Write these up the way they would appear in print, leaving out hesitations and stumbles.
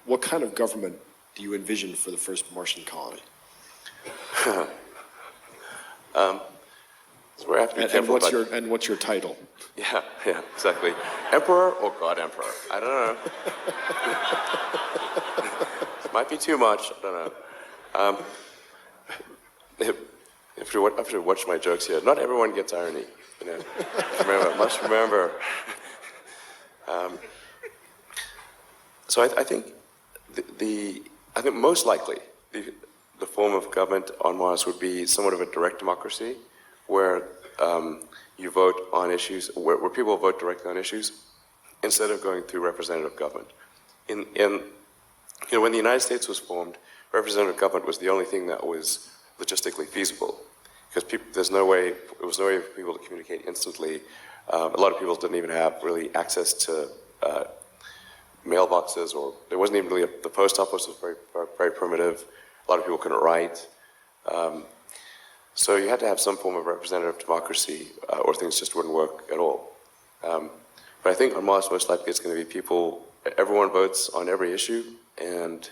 what kind of government do you envision for the first Martian colony? So we're have to be careful and what's your title? Yeah, exactly. Emperor or God Emperor? I don't know. It might be too much. I don't know. If you watch my jokes here, not everyone gets irony. You know, must remember. So I think I think most likely the form of government on Mars would be somewhat of a direct democracy, where you vote on issues, where people vote directly on issues, instead of going through representative government. When the United States was formed, representative government was the only thing that was logistically feasible, because there was no way for people to communicate instantly. A lot of people didn't even have really access to mailboxes, or there wasn't even really the post office was very, very primitive. A lot of people couldn't write. So you had to have some form of representative democracy, or things just wouldn't work at all. But I think on Mars, most likely it's going to be everyone votes on every issue, and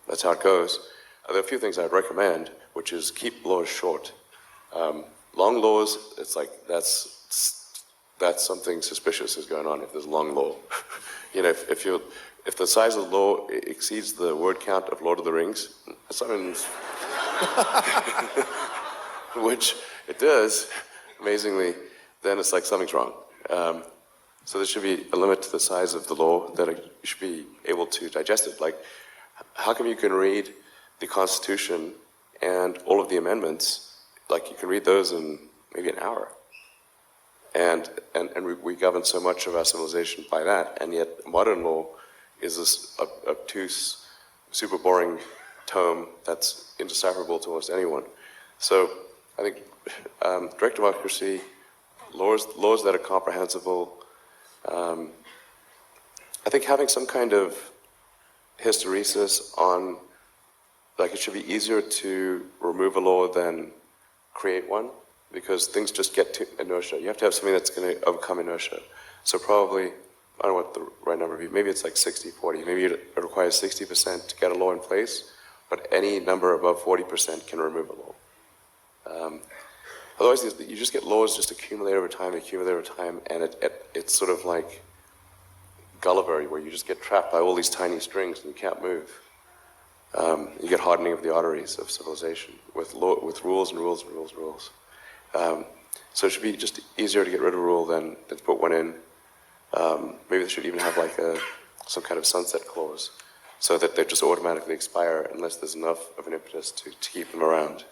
that's how it goes. There are a few things I'd recommend, which is keep laws short. Long laws, it's like that's something suspicious is going on if there's a long law. If the size of the law exceeds the word count of Lord of the Rings, something's which it does, amazingly, then it's like something's wrong. So there should be a limit to the size of the law that you should be able to digest it. Like, how come you can read the Constitution and all of the amendments, like you can read those in maybe an hour? And we govern so much of our civilization by that, and yet modern law is this obtuse, super boring tome that's indecipherable to almost anyone. So I think direct democracy, laws that are comprehensible. I think having some kind of hysteresis on, like, it should be easier to remove a law than create one, because things just get to inertia. You have to have something that's going to overcome inertia. So probably, I don't know what the right number would be, maybe it's like 60-40. Maybe it requires 60% to get a law in place, but any number above 40% can remove a law. Otherwise, you just get laws just accumulate over time, and it's sort of like Gulliver, where you just get trapped by all these tiny strings and you can't move. You get hardening of the arteries of civilization with rules and rules and rules and rules. So it should be just easier to get rid of a rule than to put one in. Maybe they should even have like some kind of sunset clause, so that they just automatically expire unless there's enough of an impetus to keep them around.